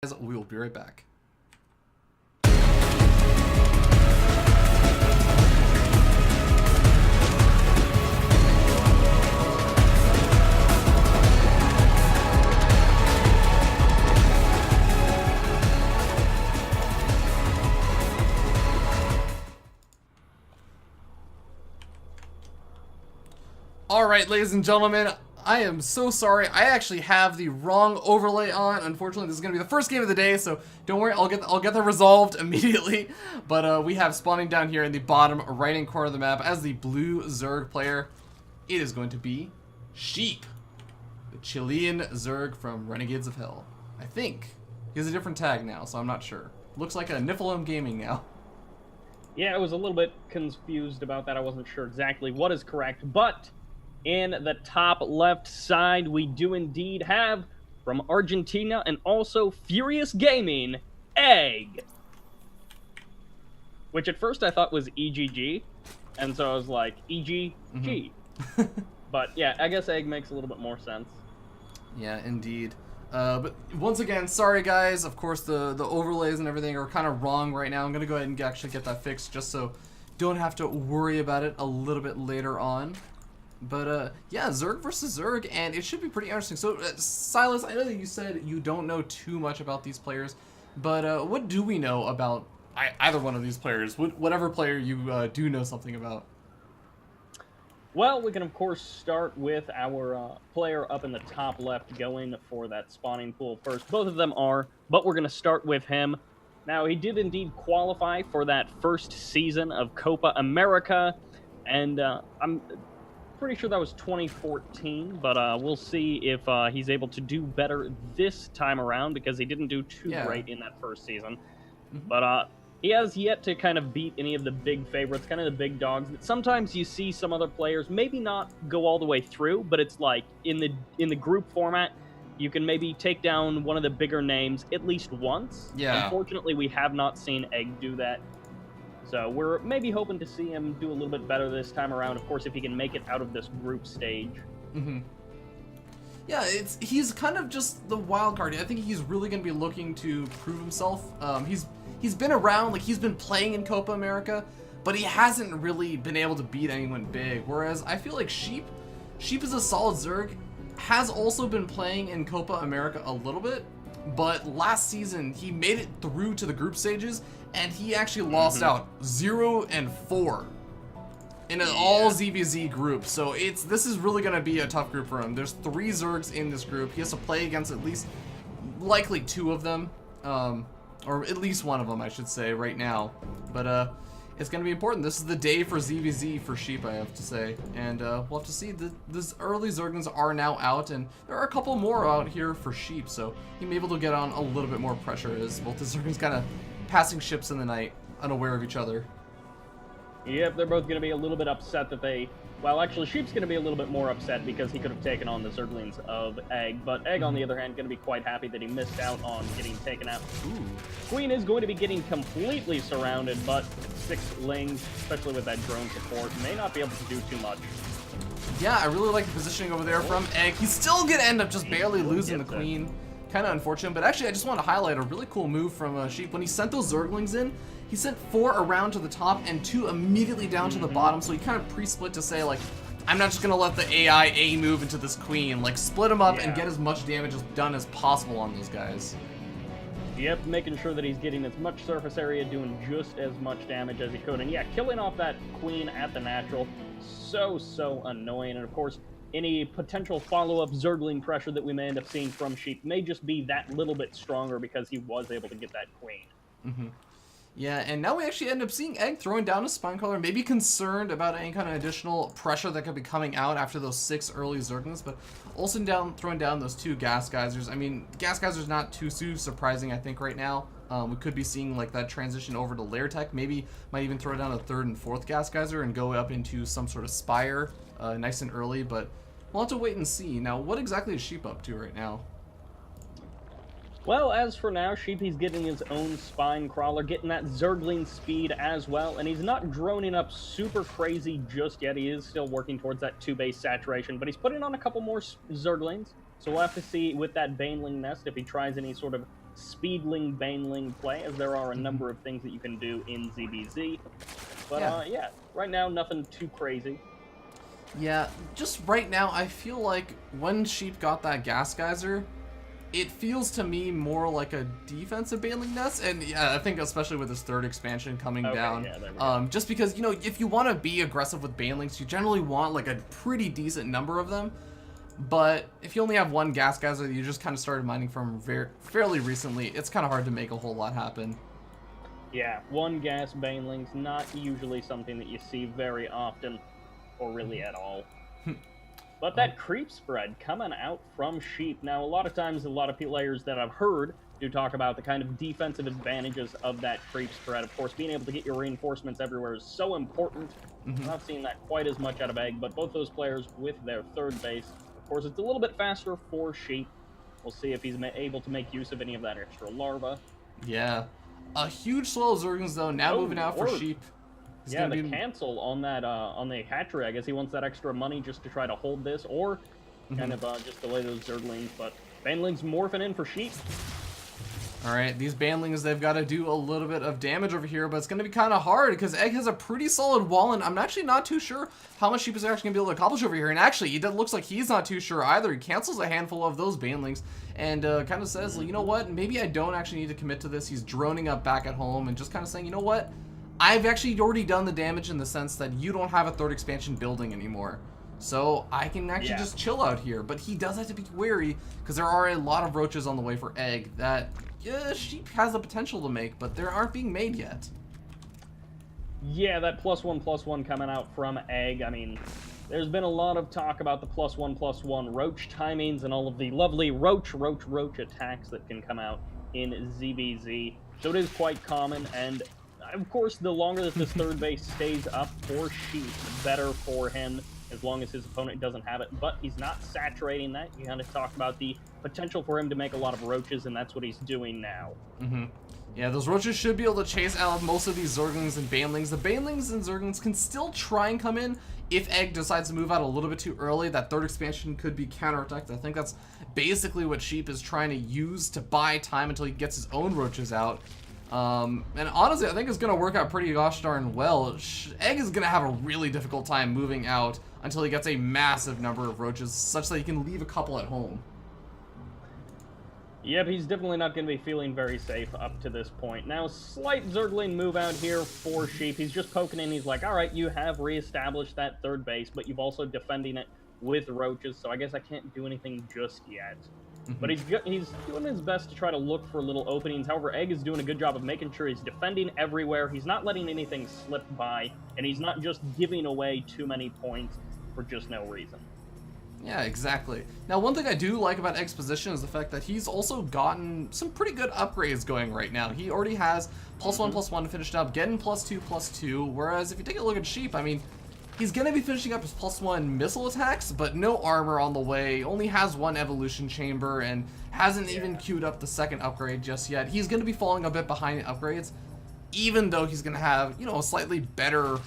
We will be right back. Alright, ladies and gentlemen, I am so sorry. I actually have the wrong overlay on. Unfortunately, this is going to be the first game of the day, so don't worry, I'll get that resolved immediately. But we have spawning down here in the bottom right-hand corner of the map as the blue Zerg player. It is going to be Sheep, the Chilean Zerg from Renegades of Hell. I think he has a different tag now, so I'm not sure. Looks like a Niflheim Gaming now. Yeah, I was a little bit confused about that. I wasn't sure exactly what is correct, but in the top left side, we do indeed have, from Argentina and also Furious Gaming, Egg. Which at first I thought was EGG, and so I was like, EGG. But yeah, I guess Egg makes a little bit more sense. Yeah, indeed. But once again, sorry guys, of course the overlays and everything are kind of wrong right now. I'm going to go ahead and actually get that fixed just so don't have to worry about it a little bit later on. But, yeah, Zerg versus Zerg, and it should be pretty interesting. So, Silas, I know that you said you don't know too much about these players, but what do we know about either one of these players? Whatever player you do know something about. Well, we can, of course, start with our player up in the top left going for that spawning pool first. Both of them are, but we're going to start with him. Now, he did indeed qualify for that first season of Copa America, and I'm pretty sure that was 2014, but we'll see if he's able to do better this time around because he didn't do too great in that first season. But he has yet to kind of beat any of the big favorites, kind of the big dogs. That sometimes you see some other players maybe not go all the way through, but it's like in the group format, you can maybe take down one of the bigger names at least once. Yeah. Unfortunately, we have not seen Egg do that. So we're maybe hoping to see him do a little bit better this time around, of course, if he can make it out of this group stage. Yeah, he's kind of just the wild card. I think he's really going to be looking to prove himself. He's been around, like he's been playing in Copa America, but he hasn't really been able to beat anyone big. Whereas I feel like Sheep is a solid Zerg, has also been playing in Copa America a little bit, but last season he made it through to the group stages and he actually lost out 0-4 in an all ZVZ group. So this is really going to be a tough group for him. There's 3 Zergs in this group. He has to play against at least likely 2 of them, or at least one of them, I should say, right now. But it's going to be important. This is the day for ZVZ for Sheep, I have to say. And we'll have to see. These early Zerglings are now out, and there are a couple more out here for Sheep, so he may be able to get on a little bit more pressure as both the Zerglings kind of passing ships in the night, unaware of each other. Yep, they're both going to be a little bit upset that they... Well, actually, Sheep's going to be a little bit more upset because he could have taken on the Zerglings of Egg, but Egg, on the other hand, going to be quite happy that he missed out on getting taken out. Queen is going to be getting completely surrounded, but 6 Lings, especially with that drone support, may not be able to do too much. Yeah, I really like the positioning over there from Egg. He's still going to end up just barely losing the Queen. Kind of unfortunate, but actually I just want to highlight a really cool move from Sheep. When he sent those Zerglings in, he sent 4 around to the top and 2 immediately down to the bottom, so he kind of pre-split to say, like, I'm not just going to let the AI A-move into this Queen. Like, split them up and get as much damage done as possible on those guys. Yep, making sure that he's getting as much surface area, doing just as much damage as he could. And yeah, killing off that Queen at the natural, so annoying. And of course, any potential follow-up Zergling pressure that we may end up seeing from Sheep may just be that little bit stronger because he was able to get that Queen. Yeah, and now we actually end up seeing Egg throwing down a Spinecrawler, maybe concerned about any kind of additional pressure that could be coming out after those 6 early Zerglings, but also throwing down those 2 Gas Geysers. I mean, Gas Geysers not too surprising, I think, right now. We could be seeing like that transition over to Lair Tech. Maybe might even throw down a 3rd and 4th Gas Geyser and go up into some sort of Spire nice and early, but we'll have to wait and see. Now, what exactly is Sheep up to right now? Well, as for now, Sheepy's getting his own spine crawler, getting that Zergling speed as well, and he's not droning up super crazy just yet. He is still working towards that 2-base saturation, but he's putting on a couple more Zerglings, so we'll have to see with that Baneling Nest if he tries any sort of speedling, baneling play, as there are a number of things that you can do in ZBZ. But yeah, right now, nothing too crazy. Yeah, just right now, I feel like when Sheep got that gas geyser, it feels to me more like a defensive baneling nest, and yeah, I think especially with this third expansion coming down, yeah, there we go. just because, you know, if you want to be aggressive with banelings, you generally want like a pretty decent number of them, but if you only have one gas geyser that you just kind of started mining from fairly recently, it's kind of hard to make a whole lot happen. Yeah, one gas baneling's not usually something that you see very often, or really at all. But that creep spread coming out from Sheep. Now, a lot of times, a lot of players that I've heard do talk about the kind of defensive advantages of that creep spread. Of course, being able to get your reinforcements everywhere is so important. I'm not seeing that quite as much out of Egg, but both those players with their third base. Of course, it's a little bit faster for Sheep. We'll see if he's able to make use of any of that extra larva. Yeah. A huge swell of Zerglings, though, now moving out for Sheep. Yeah, the cancel on that on the hatchery. I guess he wants that extra money just to try to hold this, or kind of just delay those Zerglings. But Baneling's morphing in for Sheep. All right, these Banelings, they've got to do a little bit of damage over here, but it's going to be kind of hard because Egg has a pretty solid wall, and I'm actually not too sure how much Sheep is actually going to be able to accomplish over here. And actually, it looks like he's not too sure either. He cancels a handful of those Banelings and kind of says, well, you know what, maybe I don't actually need to commit to this. He's droning up back at home and just kind of saying, you know what, I've actually already done the damage in the sense that you don't have a third expansion building anymore. So I can actually just chill out here. But he does have to be wary because there are a lot of roaches on the way for Egg that Sheep has the potential to make, but they aren't being made yet. Yeah, that +1/+1 coming out from Egg. I mean, there's been a lot of talk about the +1/+1 roach timings and all of the lovely roach attacks that can come out in ZBZ. So it is quite common, and of course, the longer that this third base stays up for Sheep, the better for him, as long as his opponent doesn't have it. But he's not saturating that. You kind of talked about the potential for him to make a lot of roaches, and that's what he's doing now. Yeah, those roaches should be able to chase out most of these Zerglings and Banelings. The Banelings and Zerglings can still try and come in if Egg decides to move out a little bit too early. That third expansion could be counterattacked. I think that's basically what Sheep is trying to use to buy time until he gets his own roaches out. And honestly, I think it's going to work out pretty gosh darn well. Egg is going to have a really difficult time moving out until he gets a massive number of roaches, such that he can leave a couple at home. Yep, he's definitely not going to be feeling very safe up to this point. Now, slight Zergling move out here for Sheep. He's just poking in. He's like, all right, you have reestablished that third base, but you've also defending it with roaches, so I guess I can't do anything just yet. But he's doing his best to try to look for little openings. However, Egg is doing a good job of making sure he's defending everywhere. He's not letting anything slip by, and he's not just giving away too many points for just no reason. Yeah, exactly. Now, one thing I do like about Egg's position is the fact that he's also gotten some pretty good upgrades going right now. He already has +1/+1 finished up, getting +2/+2, whereas if you take a look at Sheep, I mean, he's going to be finishing up his +1 missile attacks, but no armor on the way, only has one evolution chamber, and hasn't even queued up the second upgrade just yet. He's going to be falling a bit behind in upgrades, even though he's going to have, you know, a slightly better,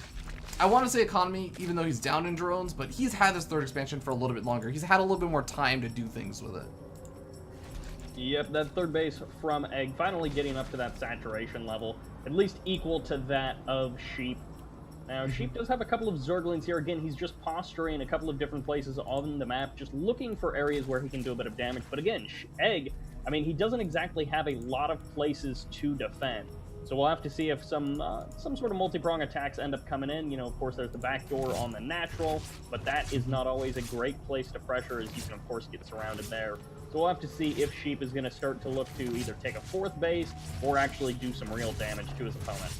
I want to say economy, even though he's down in drones, but he's had this third expansion for a little bit longer. He's had a little bit more time to do things with it. Yep, that third base from Egg finally getting up to that saturation level, at least equal to that of Sheep. Now, Sheep does have a couple of Zerglings here. Again, he's just posturing a couple of different places on the map, just looking for areas where he can do a bit of damage. But again, Egg, I mean, he doesn't exactly have a lot of places to defend. So we'll have to see if some sort of multi-prong attacks end up coming in. You know, of course, there's the back door on the natural, but that is not always a great place to pressure, as you can, of course, get surrounded there. So we'll have to see if Sheep is going to start to look to either take a fourth base or actually do some real damage to his opponent.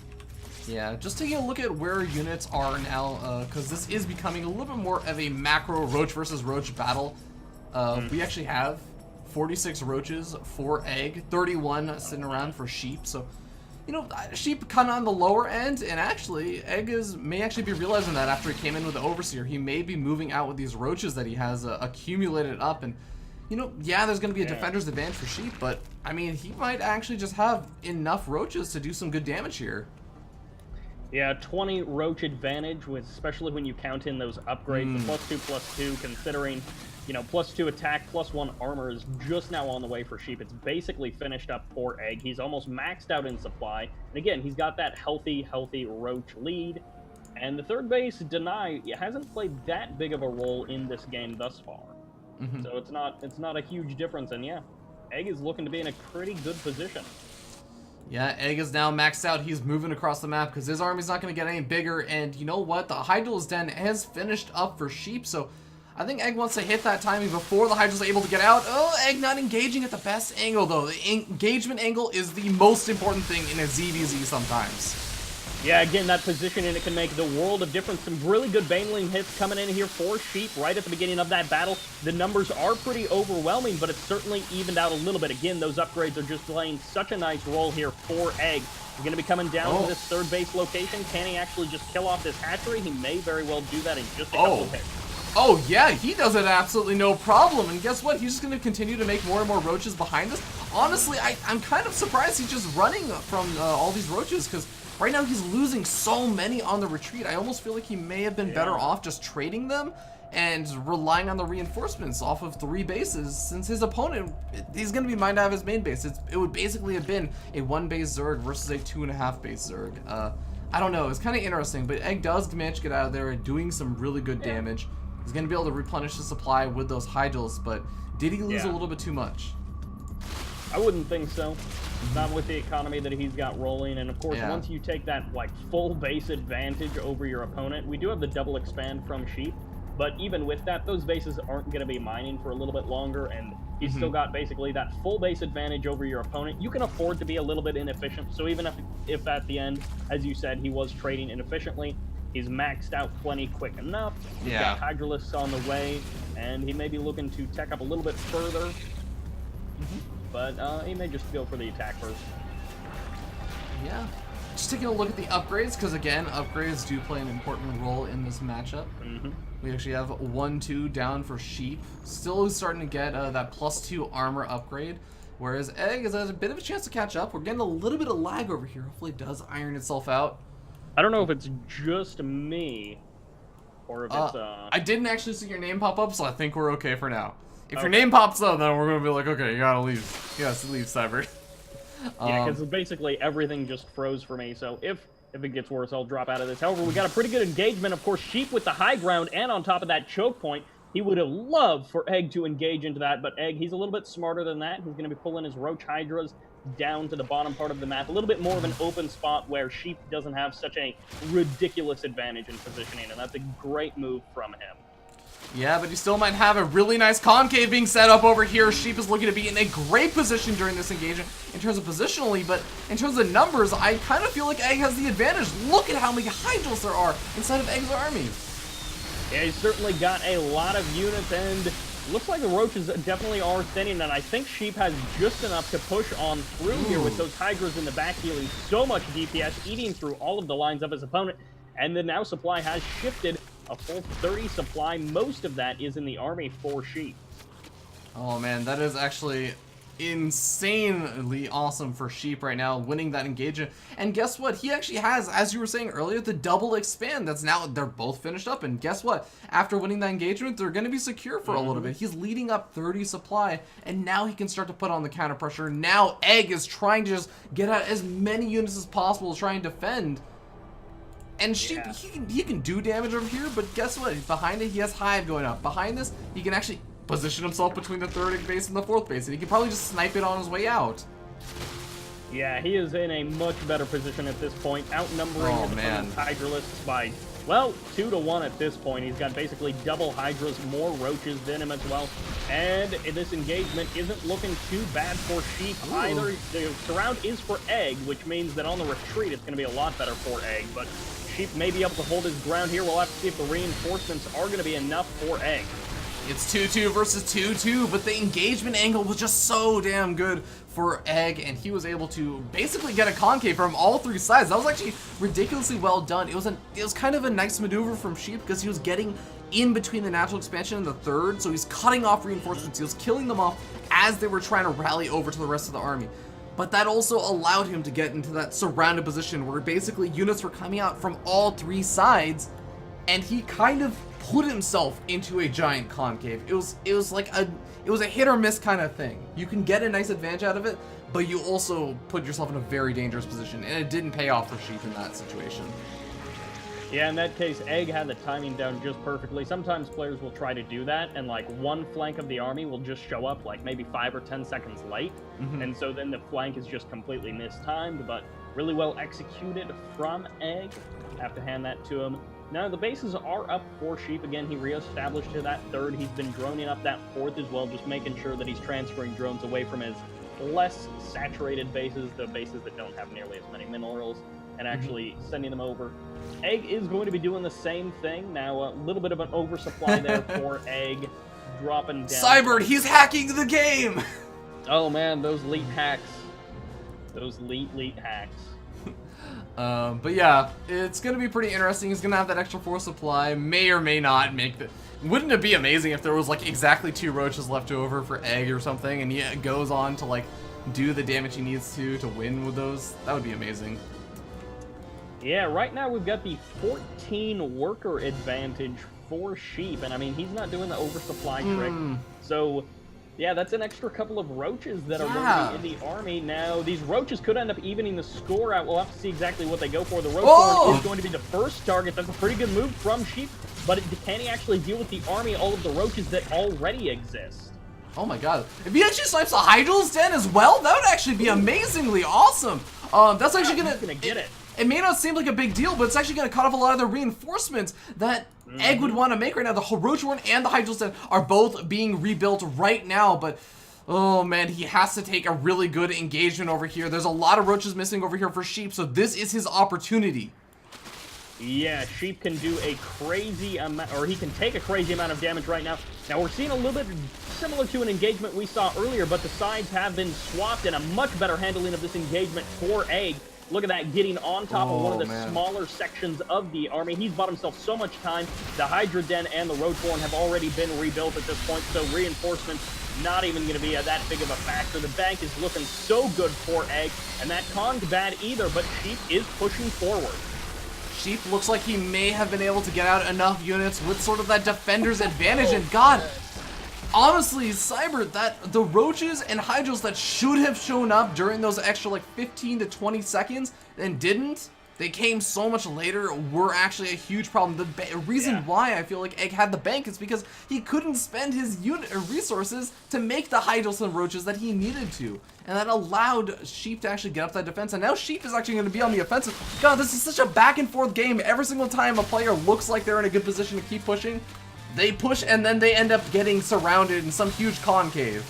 Yeah, just taking a look at where units are now, because this is becoming a little bit more of a macro roach versus roach battle. We actually have 46 roaches for Egg, 31 sitting around for Sheep, so, you know, Sheep kind of on the lower end, and actually, Egg may actually be realizing that after he came in with the Overseer. He may be moving out with these roaches that he has accumulated up, and, you know, yeah, there's going to be a defender's advantage for Sheep, but, I mean, he might actually just have enough roaches to do some good damage here. Yeah, 20 roach advantage, with, especially when you count in those upgrades, the +2/+2, considering, you know, +2 attack, +1 armor is just now on the way for Sheep. It's basically finished up for Egg. He's almost maxed out in supply. And again, he's got that healthy roach lead. And the third base, Deny, hasn't played that big of a role in this game thus far. So it's not a huge difference. And yeah, Egg is looking to be in a pretty good position. Yeah, Egg is now maxed out. He's moving across the map because his army's not going to get any bigger. And you know what? The Hydral's Den has finished up for Sheep. So I think Egg wants to hit that timing before the Hydral's able to get out. Oh, Egg not engaging at the best angle, though. The engagement angle is the most important thing in a ZVZ sometimes. Yeah, again, that positioning, it can make the world of difference. Some really good Baneling hits coming in here for Sheep right at the beginning of that battle. The numbers are pretty overwhelming, but it's certainly evened out a little bit. Again, those upgrades are just playing such a nice role here for Egg. He's going to be coming down to this third base location. Can he actually just kill off this hatchery? He may very well do that in just a couple of hits. Oh, yeah, he does it absolutely no problem. And guess what? He's just going to continue to make more and more roaches behind us. Honestly, I'm kind of surprised he's just running from all these roaches, because right now he's losing so many on the retreat. I almost feel like he may have been better off just trading them and relying on the reinforcements off of 3 bases, since his opponent, he's going to be mined out of his main base. It would basically have been a 1-base Zerg versus a 2.5-base Zerg. I don't know. It's kind of interesting, but Egg does manage to get out of there doing some really good damage. He's going to be able to replenish the supply with those Hydrals, but did he lose a little bit too much? I wouldn't think so. Not with the economy that he's got rolling, and of course, once you take that like full base advantage over your opponent, we do have the double expand from Sheep, but even with that, those bases aren't going to be mining for a little bit longer, and he's still got basically that full base advantage over your opponent. You can afford to be a little bit inefficient, so even if at the end, as you said, he was trading inefficiently, he's maxed out plenty quick enough. He's got Hydralisks on the way, and he may be looking to tech up a little bit further. But he may just go for the attack first. Yeah. Just taking a look at the upgrades, because again, upgrades do play an important role in this matchup. We actually have 1-2 down for Sheep. Still starting to get that +2 armor upgrade, whereas Egg has a bit of a chance to catch up. We're getting a little bit of lag over here. Hopefully it does iron itself out. I don't know if it's just me, or if it's... I didn't actually see your name pop up, so I think we're okay for now. If your name pops up, then we're going to be like, okay, you gotta leave. You gotta leave, Cyber. Yeah, because basically everything just froze for me, so if it gets worse, I'll drop out of this. However, we got a pretty good engagement. Of course, Sheep with the high ground, and on top of that choke point, he would have loved for Egg to engage into that, but Egg, he's a little bit smarter than that. He's going to be pulling his Roach Hydras down to the bottom part of the map, a little bit more of an open spot where Sheep doesn't have such a ridiculous advantage in positioning, and that's a great move from him. Yeah, but he still might have a really nice concave being set up over here. Sheep is looking to be in a great position during this engagement in terms of positionally, but in terms of numbers, I kind of feel like Egg has the advantage. Look at how many Hydrals there are inside of Egg's army. Yeah, he's certainly got a lot of units, and looks like the Roaches definitely are thinning, and I think Sheep has just enough to push on through here with those Hydras in the back dealing so much DPS, eating through all of the lines of his opponent, and the now supply has shifted. A full 30 supply, most of that is in the army for Sheep. Oh man, that is actually insanely awesome for Sheep right now, winning that engagement. And guess what? He actually has, as you were saying earlier, the double expand. That's now, they're both finished up. And guess what? After winning that engagement, they're going to be secure for a little bit. He's leading up 30 supply, and now he can start to put on the counter pressure. Now Egg is trying to just get out as many units as possible to try and defend. And Sheep, he can do damage over here, but guess what? Behind it, he has Hive going up. Behind this, he can actually position himself between the 3rd base and the 4th base, and he can probably just snipe it on his way out. Yeah, he is in a much better position at this point, outnumbering his opponent's Hydralisks by, well, 2-1 at this point. He's got basically double Hydras, more Roaches than him as well. And this engagement isn't looking too bad for Sheep either. The surround is for Egg, which means that on the retreat, it's going to be a lot better for Egg, but Sheep may be able to hold his ground here. We'll have to see if the reinforcements are going to be enough for Egg. It's 2-2 versus 2-2, but the engagement angle was just so damn good for Egg, and he was able to basically get a concave from all 3 sides. That was actually ridiculously well done. It was kind of a nice maneuver from Sheep because he was getting in between the natural expansion and the 3rd, so he's cutting off reinforcements. He was killing them off as they were trying to rally over to the rest of the army. but that also allowed him to get into that surrounded position where basically units were coming out from all 3 sides, and he kind of put himself into a giant concave. It was a hit or miss kind of thing. You can get a nice advantage out of it, but you also put yourself in a very dangerous position, and it didn't pay off for Sheep in that situation. Yeah, in that case, Egg had the timing down just perfectly. Sometimes players will try to do that, and like one flank of the army will just show up like maybe 5 or 10 seconds late, and so then the flank is just completely mistimed, but really well executed from Egg. Have to hand that to him. Now, the bases are up for Sheep. Again, he reestablished to that 3rd. He's been droning up that 4th as well, just making sure that he's transferring drones away from his less saturated bases, the bases that don't have nearly as many minerals, and actually sending them over. Egg is going to be doing the same thing. Now, a little bit of an oversupply there for Egg, dropping down. Cybert, he's hacking the game! Oh man, those leet hacks. Those leet hacks. But yeah, it's gonna be pretty interesting. He's gonna have that extra force supply, may or may not make the... Wouldn't it be amazing if there was like exactly 2 roaches left over for Egg or something, and he goes on to like do the damage he needs to win with those? That would be amazing. Yeah, right now we've got the 14 worker advantage for Sheep, and I mean, he's not doing the oversupply trick. So, yeah, that's an extra couple of roaches that are going to be in the army. Now, these roaches could end up evening the score out. We'll have to see exactly what they go for. The roach horn is going to be the first target. That's a pretty good move from Sheep, but can he actually deal with the army, all of the roaches that already exist? Oh my god. If he actually snipes the Hydral's Den as well, that would actually be amazingly awesome. That's actually gonna get it. It may not seem like a big deal, but it's actually going to cut off a lot of the reinforcements that Egg would want to make right now. The Roach Horn and the Hydral's Den are both being rebuilt right now, but oh man, he has to take a really good engagement over here. There's a lot of roaches missing over here for Sheep, so this is his opportunity. Yeah, Sheep can do a crazy amount, or he can take a crazy amount of damage right now. Now, we're seeing a little bit similar to an engagement we saw earlier, but the sides have been swapped and a much better handling of this engagement for Egg. Look at that, getting on top of one of the smaller sections of the army. He's bought himself so much time. The Hydra Den and the Roach Horn have already been rebuilt at this point, so reinforcements not even going to be that big of a factor. The bank is looking so good for Egg, and that con's bad either, but Sheep is pushing forward. Sheep looks like he may have been able to get out enough units with sort of that defender's advantage, and god, honestly, Cyber, the roaches and Hydrals that should have shown up during those extra like 15 to 20 seconds and didn't, they came so much later, were actually a huge problem. The reason why I feel like Egg had the bank is because he couldn't spend his unit resources to make the Hydrals and roaches that he needed to. And that allowed Sheep to actually get up that defense, and now Sheep is actually going to be on the offensive. God, this is such a back and forth game. Every single time a player looks like they're in a good position to keep pushing, they push, and then they end up getting surrounded in some huge concave.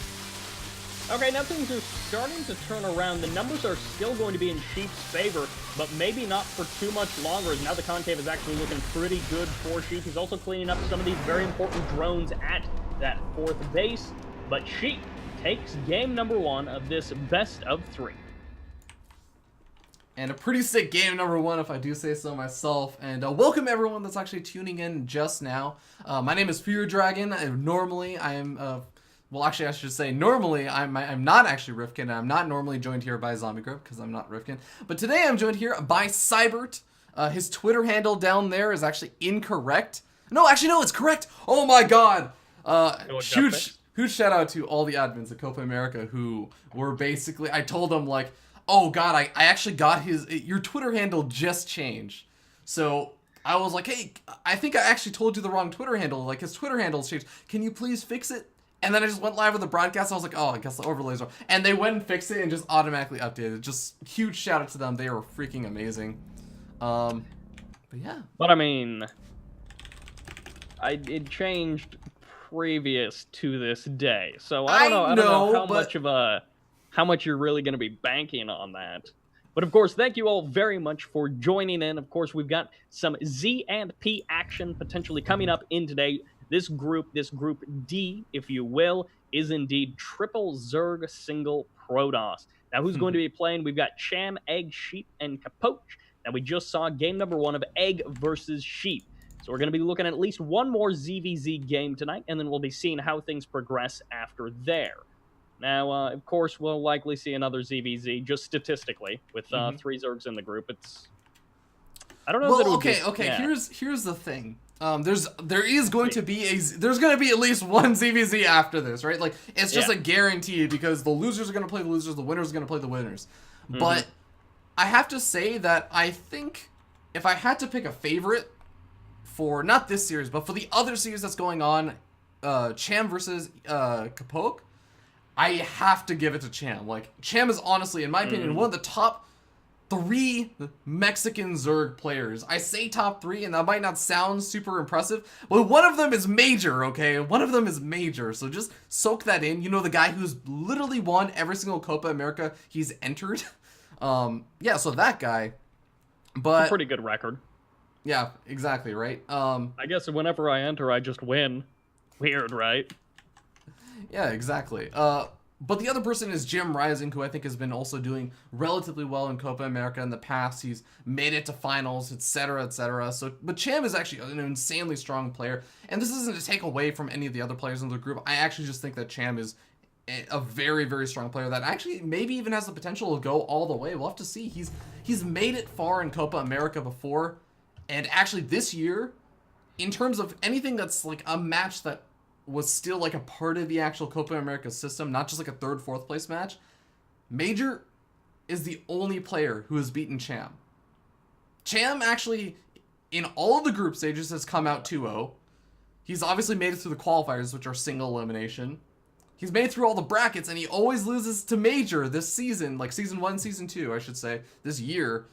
Okay, now things are starting to turn around. The numbers are still going to be in Sheep's favor, but maybe not for too much longer. Now the concave is actually looking pretty good for Sheep. He's also cleaning up some of these very important drones at that 4th base, but Sheep takes game number 1 of this best of 3. And a pretty sick game number 1, if I do say so myself. And welcome everyone that's actually tuning in just now. My name is Fear Dragon. Normally I am, well actually I should say normally I'm not actually Rifkin. I'm not normally joined here by Zombie Grip because I'm not Rifkin. But today I'm joined here by Cybert. His Twitter handle down there is actually incorrect. No, actually no, it's correct. Oh my god. Huge shout out to all the admins at Copa America who were basically, I told them like, oh god, I actually got your Twitter handle just changed. So I was like, hey, I think I actually told you the wrong Twitter handle. Like, his Twitter handle's changed. Can you please fix it? And then I just went live with the broadcast. I was like, oh, I guess the overlays are. And they went and fixed it and just automatically updated. Just huge shout out to them. They were freaking amazing. But yeah. But I mean, it changed previous to this day. So I don't know how much you're really going to be banking on that. But of course, thank you all very much for joining in. Of course, we've got some Z and P action potentially coming up in today. This group D, if you will, is indeed triple Zerg single Protoss. Now, who's going to be playing? We've got Cham, Egg, Sheep, and Capoche. Now, we just saw game number 1 of Egg versus Sheep. So we're going to be looking at least one more ZVZ game tonight, and then we'll be seeing how things progress after there. Now, of course, we'll likely see another ZVZ, just statistically, with 3 Zergs in the group. I don't know if it would be... Okay. Yeah. Here's the thing. There's going to be at least one ZVZ after this, right? Like, it's just a guarantee because the losers are going to play the losers, the winners are going to play the winners. But I have to say that I think if I had to pick a favorite for, not this series, but for the other series that's going on, Cham versus Kapok, I have to give it to Cham. Like, Cham is honestly, in my opinion, one of the top 3 Mexican Zerg players. I say top 3, and that might not sound super impressive, but one of them is major, okay? One of them is major, so just soak that in. You know, the guy who's literally won every single Copa America he's entered. Yeah, so that guy. But it's a pretty good record. Yeah, exactly, right? I guess whenever I enter, I just win. Weird, right? Yeah, exactly. But the other person is Jim Rising, who I think has been also doing relatively well in Copa America in the past. He's made it to finals, etc., etc. So, but Cham is actually an insanely strong player, and this isn't to take away from any of the other players in the group. I actually just think that Cham is a very, very strong player that actually maybe even has the potential to go all the way. We'll have to see. He's made it far in Copa America before, and actually this year, in terms of anything that's like a match that was still like a part of the actual Copa America system, not just like a 3rd, 4th place match, Major is the only player who has beaten Cham. Cham actually, in all of the group stages, has come out 2-0. He's obviously made it through the qualifiers, which are single elimination. He's made it through all the brackets, and he always loses to Major this season, like Season 1, Season 2, I should say, this year.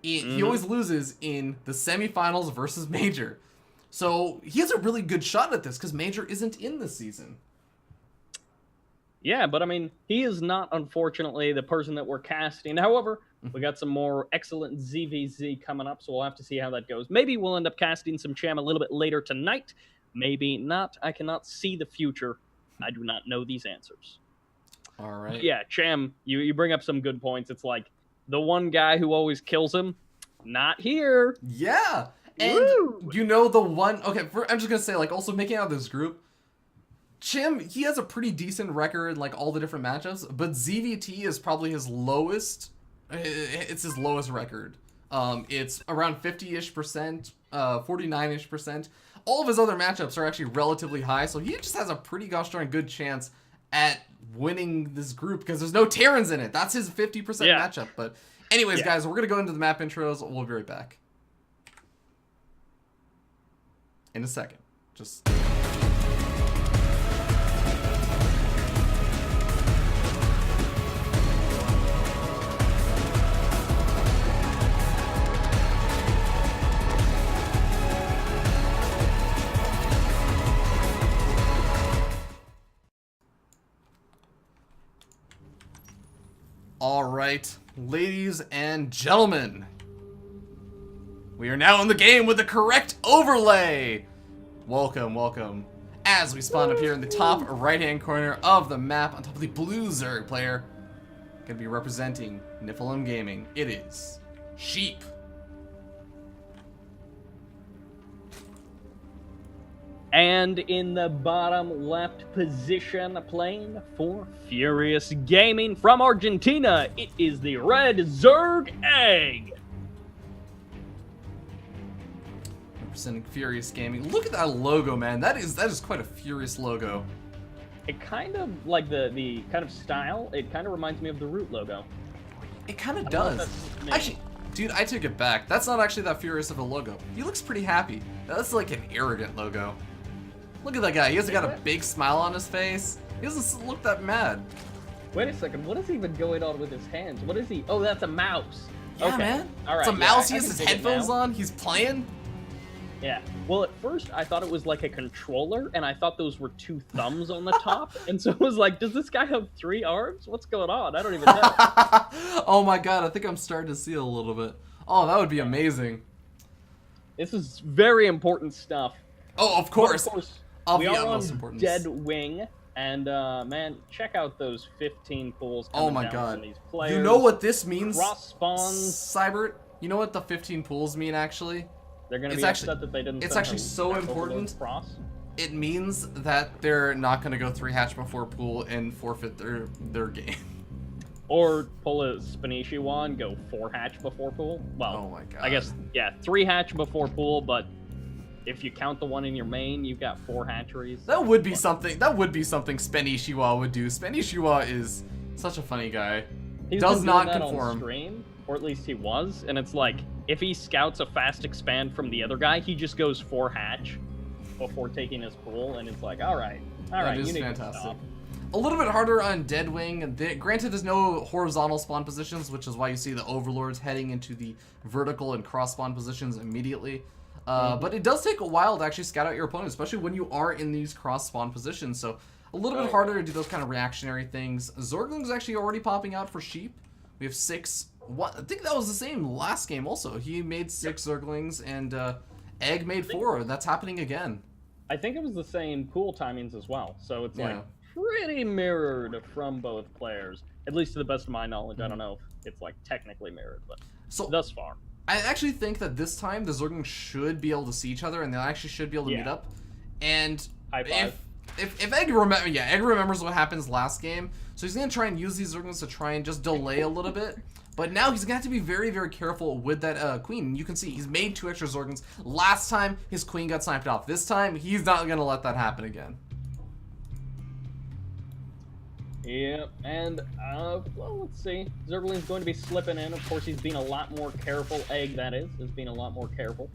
He always loses in the semifinals versus Major. So he has a really good shot at this because Major isn't in this season. Yeah, but I mean, he is not, unfortunately, the person that we're casting. However, we got some more excellent ZVZ coming up, so we'll have to see how that goes. Maybe we'll end up casting some Cham a little bit later tonight. Maybe not. I cannot see the future. I do not know these answers. All right. Yeah, Cham, you bring up some good points. It's like the one guy who always kills him, not here. Yeah. And you know the one... Okay, I'm just going to say, like, also making out this group, Cham, he has a pretty decent record in, like, all the different matchups, but ZVT is probably his lowest... It's his lowest record. It's around 50-ish%, 49-ish%. All of his other matchups are actually relatively high, so he just has a pretty gosh darn good chance at winning this group, because there's no Terrans in it. That's his 50% matchup. But anyways, guys, we're going to go into the map intros. We'll be right back. In a second. Just... All right, ladies and gentlemen. We are now in the game with the correct overlay. Welcome, welcome. As we spawn up here in the top right-hand corner of the map on top of the blue Zerg player, gonna be representing Niflheim Gaming. It is Sheep. And in the bottom left position, playing for Furious Gaming from Argentina, it is the Red Zerg Egg. Representing Furious Gaming. Look at that logo, man. That is quite a Furious logo. It kind of, like the kind of style, it kind of reminds me of the Root logo. It kind of does. Actually, dude, I took it back. That's not actually that Furious of a logo. He looks pretty happy. That's like an arrogant logo. Look at that guy. He hasn't got a big smile on his face. He doesn't look that mad. Wait a second. What is even going on with his hands? What is he? Oh, that's a mouse. Yeah, okay. man. All right. It's a mouse. He has his his headphones on. He's playing. Yeah. Well, at first I thought it was like a controller, and I thought those were 2 thumbs on the top, and so I was like, does this guy have 3 arms? What's going on? I don't even know. Oh my god, I think I'm starting to see it a little bit. Oh, that would be amazing. This is very important stuff. Oh, of course. We are on Dead Wing, and man, check out those 15 pools coming down from these players. You know what this means? Cross spawns. Cybert, you know what the 15 pools mean, actually? They're going to be upset that they didn't. It's actually so important. Cross. it means that they're not going to go 3 hatch before pool and forfeit their game. Or pull a Spanishiwa and go 4 hatch before pool. Well, Oh my god. I guess, yeah, 3 hatch before pool, but if you count the one in your main, you've got 4 hatcheries. That would be something Spanishiwa would do. Spanishiwa is such a funny guy. He's Does been not doing that conform. on stream, or at least he was, and it's like, if he scouts a fast expand from the other guy, he just goes 4 hatch before taking his pool, and it's like, alright, That you is need fantastic. to stop. A little bit harder on Deadwing. Granted, there's no horizontal spawn positions, which is why you see the Overlords heading into the vertical and cross spawn positions immediately. But it does take a while to actually scout out your opponent, especially when you are in these cross spawn positions. So a little bit harder to do those kind of reactionary things. Zergling's actually already popping out for Sheep. We have 6. I think that was the same last game also. He made 6 Zerglings and Egg made 4. That's happening again. I think it was the same pool timings as well, so it's like pretty mirrored from both players, at least to the best of my knowledge. I don't know if it's like technically mirrored, but thus far. I actually think that this time the Zerglings should be able to see each other, and they actually should be able to meet up. And if Egg remembers what happens last game, so he's gonna try and use these Zerglings to try and just delay a little bit. But now he's gonna have to be very, very careful with that queen. You can see he's made 2 extra Zerglings. Last time his queen got sniped off. This time he's not gonna let that happen again. Yeah, and, well, let's see. Zergling's going to be slipping in. Of course, he's being a lot more careful. Egg, that is being a lot more careful.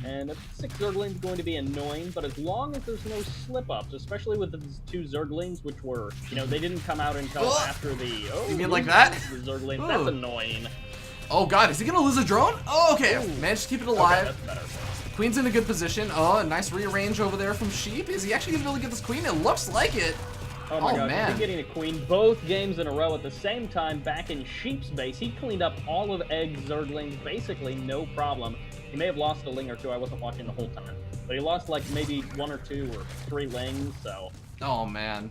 And 6 Zerglings going to be annoying, but as long as there's no slip-ups, especially with the 2 Zerglings, which were, they didn't come out until after the... You mean like that? The Zerglings, that's annoying. Oh god, is he gonna lose a drone? Oh, okay. Managed to keep it alive. Okay, that's better. Queen's in a good position. Oh, a nice rearrange over there from Sheep. Is he actually gonna be able to get this queen? It looks like it. Oh my god, man. he's getting a queen both games in a row at the same time back in Sheep's base. He cleaned up all of Egg's Zerglings, basically no problem. He may have lost a ling or 2, I wasn't watching the whole time. But he lost like maybe 1 or 2 or 3 lings, so... Oh man.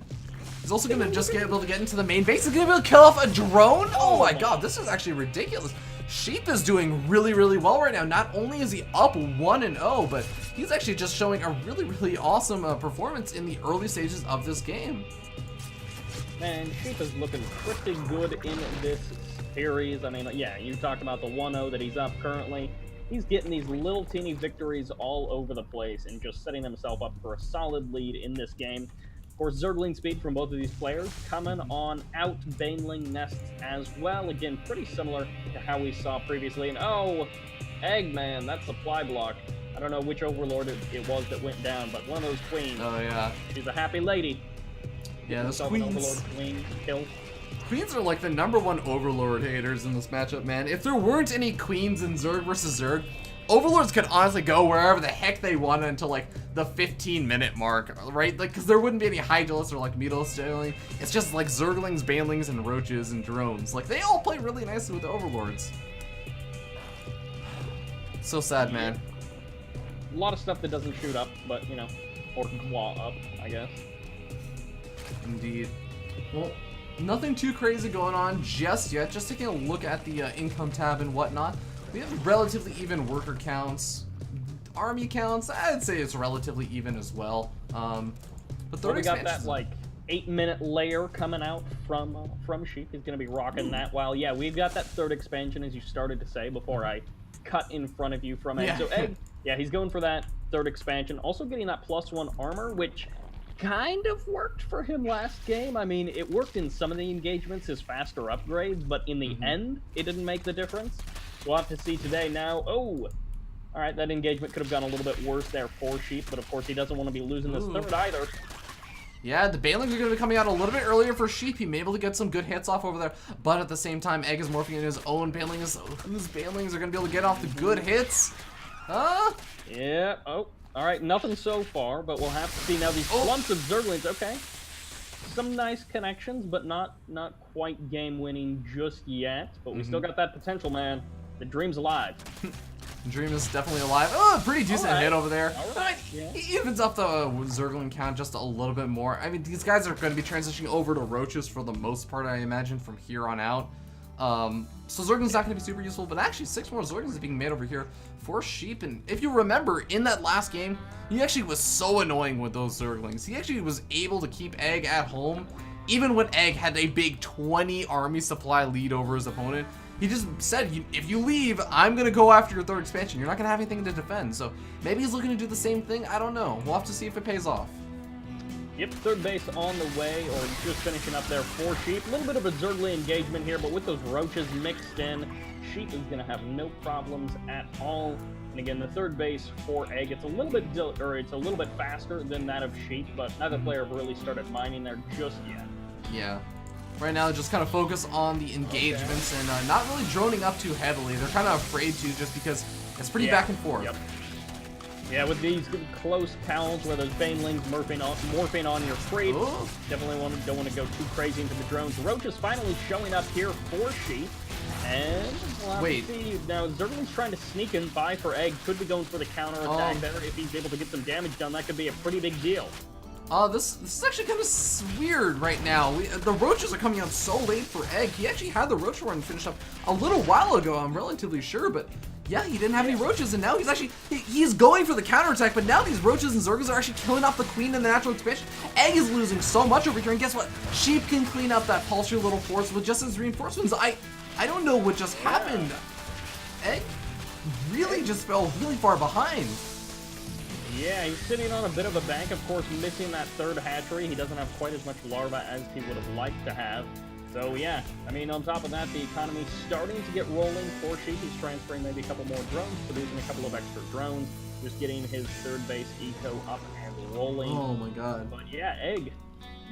He's also gonna just get able to get into the main base. He's gonna be able to kill off a drone? Oh my god, this is actually ridiculous. Sheep is doing really, really well right now. Not only is he up 1-0, but he's actually just showing a really, really awesome performance in the early stages of this game. Man, Sheep is looking pretty good in this series. I mean, yeah, you talked about the 1-0 that he's up currently. He's getting these little teeny victories all over the place and just setting himself up for a solid lead in this game. Of course, Zergling speed from both of these players coming on out Baneling nests as well. Again, pretty similar to how we saw previously. And oh, Eggman, that supply block. I don't know which Overlord it was that went down, but one of those queens. Oh yeah. She's a happy lady. Yeah, those Overlord queens. queen kill. Queens are like the #1 Overlord haters in this matchup, man. If there weren't any queens in Zerg versus Zerg, Overlords could honestly go wherever the heck they wanted until like the 15-minute mark, right? Like, because there wouldn't be any Hydralis or like Mutal stealing. It's just like Zerglings, Banelings, and Roaches and drones. Like, they all play really nicely with the Overlords. So sad, man. A lot of stuff that doesn't shoot up, but or claw up, I guess. Indeed. Well, nothing too crazy going on just yet. Just taking a look at the income tab and whatnot. We have relatively even worker counts. Army counts, I'd say it's relatively even as well. But third we got that like 8-minute layer coming out from Sheep. He's gonna be rocking that. While yeah, we've got that 3rd expansion as you started to say before I cut in front of you from Egg. Yeah. So Egg, yeah, he's going for that 3rd expansion. Also getting that +1 armor, which kind of worked for him last game. I mean, it worked in some of the engagements, his faster upgrades, but in the end, it didn't make the difference. We'll have to see today now. Oh, all right, that engagement could have gone a little bit worse there for Sheep, but of course he doesn't want to be losing this 3rd either. Yeah, the Banelings are going to be coming out a little bit earlier for Sheep. He may be able to get some good hits off over there, but at the same time, Egg is morphing in his own Banelings. Whose Banelings are going to be able to get off the good hits? Yeah, oh, all right, nothing so far, but we'll have to see now these clumps of Zerglings. Okay, some nice connections, but not quite game-winning just yet, but we still got that potential, man. The dream's alive. Dream is definitely alive. Oh, pretty decent hit over there. Right. Yeah. He evens up the Zergling count just a little bit more. I mean, these guys are going to be transitioning over to Roaches for the most part, I imagine, from here on out. So Zergling's not going to be super useful, but actually 6 more Zerglings are being made over here for Sheep. And if you remember, in that last game, he actually was so annoying with those Zerglings. He actually was able to keep Egg at home, even when Egg had a big 20 army supply lead over his opponent. He just said, if you leave, I'm going to go after your 3rd expansion. You're not going to have anything to defend. So maybe he's looking to do the same thing. I don't know. We'll have to see if it pays off. Yep, 3rd base on the way, or just finishing up there for Sheep. A little bit of a Zergling engagement here, but with those roaches mixed in, Sheep is going to have no problems at all. And again, the 3rd base for Egg, it's a little bit faster than that of Sheep, but neither player have really started mining there just yet. Yeah. Right now, just kind of focus on the engagements and not really droning up too heavily. They're kind of afraid to, just because it's pretty back and forth. Yep. Yeah, with these close pals where those banelings morphing on your crates, definitely don't want to go too crazy into the drones. Roach is finally showing up here for Sheep, and we'll have to see. Now, Zergling's trying to sneak in by for Egg. Could be going for the counter attack there. If he's able to get some damage done, that could be a pretty big deal. This is actually kind of weird right now. The roaches are coming out so late for Egg. He actually had the roach run finished up a little while ago, I'm relatively sure, but yeah, he didn't have any roaches, and now he's actually, he's going for the counterattack, but now these roaches and Zerglings are actually killing off the queen in the natural expansion. Egg is losing so much over here, and guess what? Sheep can clean up that paltry little force with just his reinforcements. I don't know what just happened. Egg really just fell really far behind. Yeah, he's sitting on a bit of a bank, of course, missing that 3rd hatchery. He doesn't have quite as much larva as he would have liked to have. So yeah, I mean, on top of that, the economy's starting to get rolling for Sheep. He's transferring maybe a couple more drones, producing a couple of extra drones, just getting his 3rd base eco up and rolling. Oh my god. But yeah, Egg,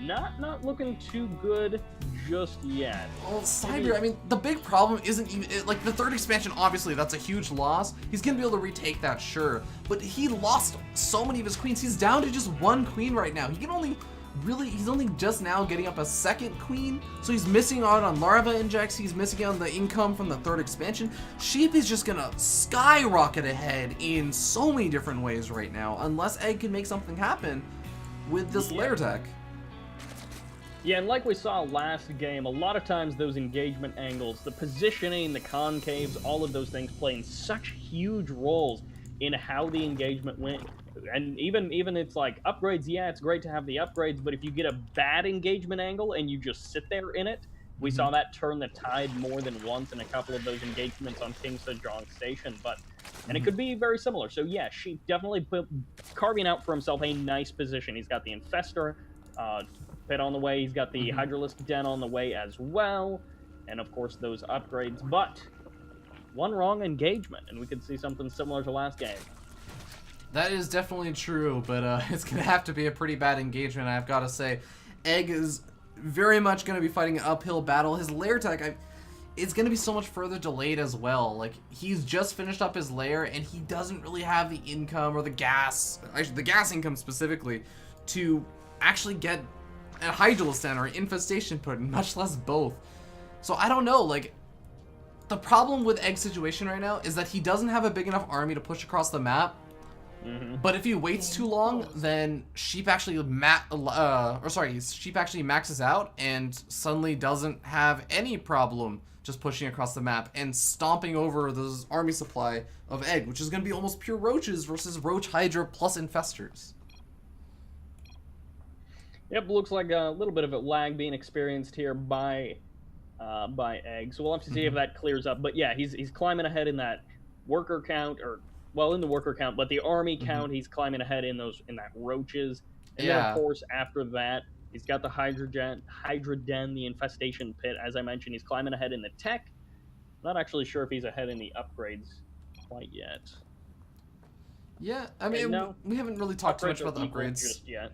not looking too good just yet. Well, Cyber, I mean, the big problem isn't even, like, the 3rd expansion, obviously, that's a huge loss. He's gonna be able to retake that, sure. But he lost so many of his queens. He's down to just 1 queen right now. He can only he's only just now getting up a 2nd queen, so he's missing out on larva injects, he's missing out on the income from the 3rd expansion. Sheep is just gonna skyrocket ahead in so many different ways right now, unless Egg can make something happen with this lair tech. Yeah, and like we saw last game, a lot of times those engagement angles, the positioning, the concaves, all of those things playing such huge roles in how the engagement went. And even it's like upgrades, yeah, it's great to have the upgrades, but if you get a bad engagement angle and you just sit there in it, we saw that turn the tide more than once in a couple of those engagements on King Sejong Station, and it could be very similar. So yeah, Sheep definitely carving out for himself a nice position. He's got the Infestor pit on the way, he's got the Hydralisk Den on the way as well, and of course those upgrades, but one wrong engagement, and we could see something similar to last game. That is definitely true, but it's going to have to be a pretty bad engagement, I've got to say. Egg is very much going to be fighting an uphill battle. His lair tech, it's going to be so much further delayed as well. Like, he's just finished up his lair, and he doesn't really have the income or the gas, actually the gas income specifically, to actually get a Hydralisk Den or Infestation put, much less both. So I don't know, like, the problem with Egg's situation right now is that he doesn't have a big enough army to push across the map. But if he waits too long, then Sheep actually maxes out and suddenly doesn't have any problem just pushing across the map and stomping over this army supply of Egg, which is going to be almost pure roaches versus Roach Hydra plus Infestors. Yep, looks like a little bit of a lag being experienced here by Egg, so we'll have to see if that clears up. But yeah, he's climbing ahead in that worker count, or well, in the worker count, but the army count, he's climbing ahead in that roaches. And then, of course, after that, he's got the Hydra Den, the Infestation Pit. As I mentioned, he's climbing ahead in the tech. Not actually sure if he's ahead in the upgrades quite yet. Yeah, I mean, we haven't really talked too much about the upgrades just yet.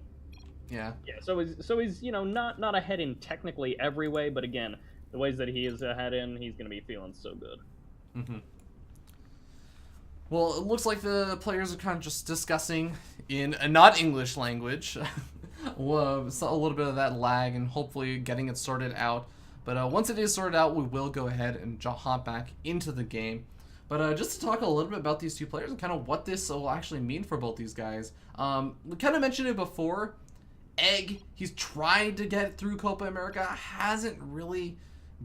Yeah. Yeah, so he's not ahead in technically every way, but again, the ways that he is ahead in, he's going to be feeling so good. Well, it looks like the players are kind of just discussing in a not English language. Well, a little bit of that lag and hopefully getting it sorted out. But once it is sorted out, we will go ahead and hop back into the game. But just to talk a little bit about these two players and kind of what this will actually mean for both these guys. We kind of mentioned it before. Egg, he's tried to get through Copa America, hasn't really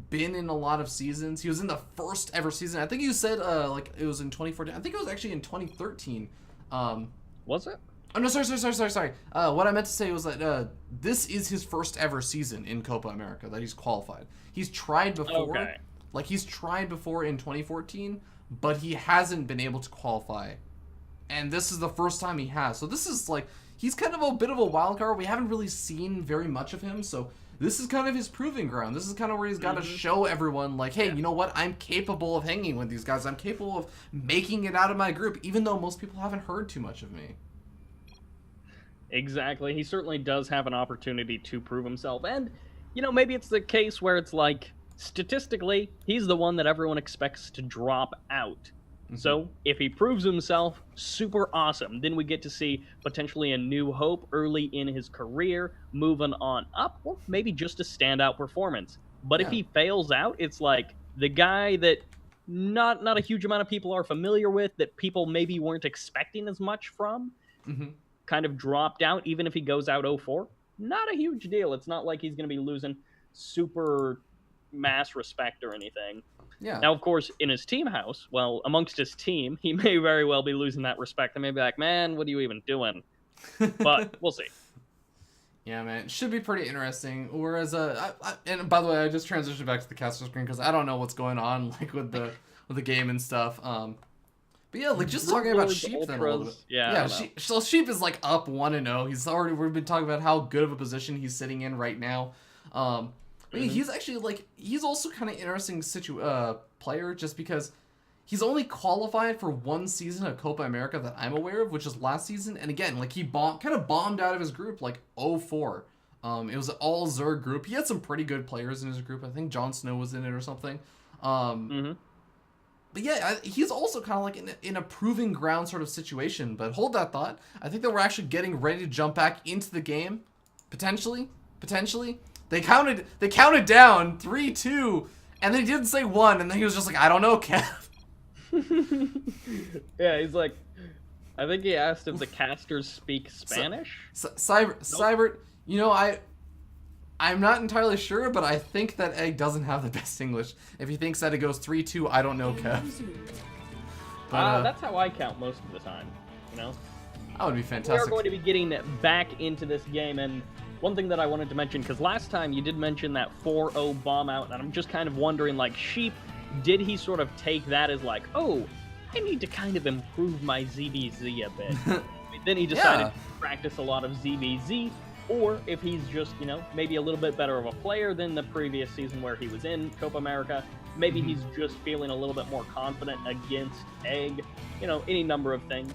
been in a lot of seasons. He was in the first ever season. I think you said like it was in 2014. I think it was actually in 2013. Was it? Oh no, sorry. What I meant to say was that this is his first ever season in Copa America that he's qualified. He's tried before, like he's tried before in 2014, but he hasn't been able to qualify, and this is the first time he has. So this is like he's kind of a bit of a wild card. We haven't really seen very much of him, so this is kind of his proving ground. This is kind of where he's got to show everyone, like, hey, you know what? I'm capable of hanging with these guys. I'm capable of making it out of my group, even though most people haven't heard too much of me. Exactly. He certainly does have an opportunity to prove himself. And, you know, maybe it's the case where it's like, statistically, he's the one that everyone expects to drop out. So, if he proves himself, super awesome. Then we get to see potentially a new hope early in his career, moving on up, or maybe just a standout performance. But if he fails out, it's like the guy that not a huge amount of people are familiar with, that people maybe weren't expecting as much from, kind of dropped out, even if he goes out 0-4. Not a huge deal. It's not like he's going to be losing super mass respect or anything. Yeah. Now, of course, in his team house, well, amongst his team, he may very well be losing that respect. They may be like, man, what are you even doing? But we'll see. Yeah, man, it should be pretty interesting. Whereas, and by the way, I just transitioned back to the caster screen because I don't know what's going on, like with the game and stuff. But yeah, like just talking about Sheep then a little bit. Yeah. So Sheep is like up 1-0. We've been talking about how good of a position he's sitting in right now. He's actually like he's also kind of interesting player just because he's only qualified for one season of Copa America that I'm aware of, which is last season. And again, like he kind of bombed out of his group like 0-4. It was an all Zerg group. He had some pretty good players in his group. I think Jon Snow was in it or something. But yeah, he's also kind of like in a proving ground sort of situation. But hold that thought. I think that we're actually getting ready to jump back into the game, potentially. They counted down 3-2, and then he didn't say 1, and then he was just like, I don't know, Kev. Yeah, he's like, I think he asked if the casters speak Spanish. Cybert, you know, I'm not entirely sure, but I think that Egg doesn't have the best English. If he thinks that it goes 3-2, I don't know, Kev. But, that's how I count most of the time, you know? That would be fantastic. We are going to be getting back into this game, and one thing that I wanted to mention, because last time you did mention that 4-0 bomb out, and I'm just kind of wondering, like, Sheep, did he sort of take that as like, oh, I need to kind of improve my ZVZ a bit? Then he decided to practice a lot of ZVZ, or if he's just, you know, maybe a little bit better of a player than the previous season where he was in Copa America, maybe he's just feeling a little bit more confident against Egg, you know, any number of things.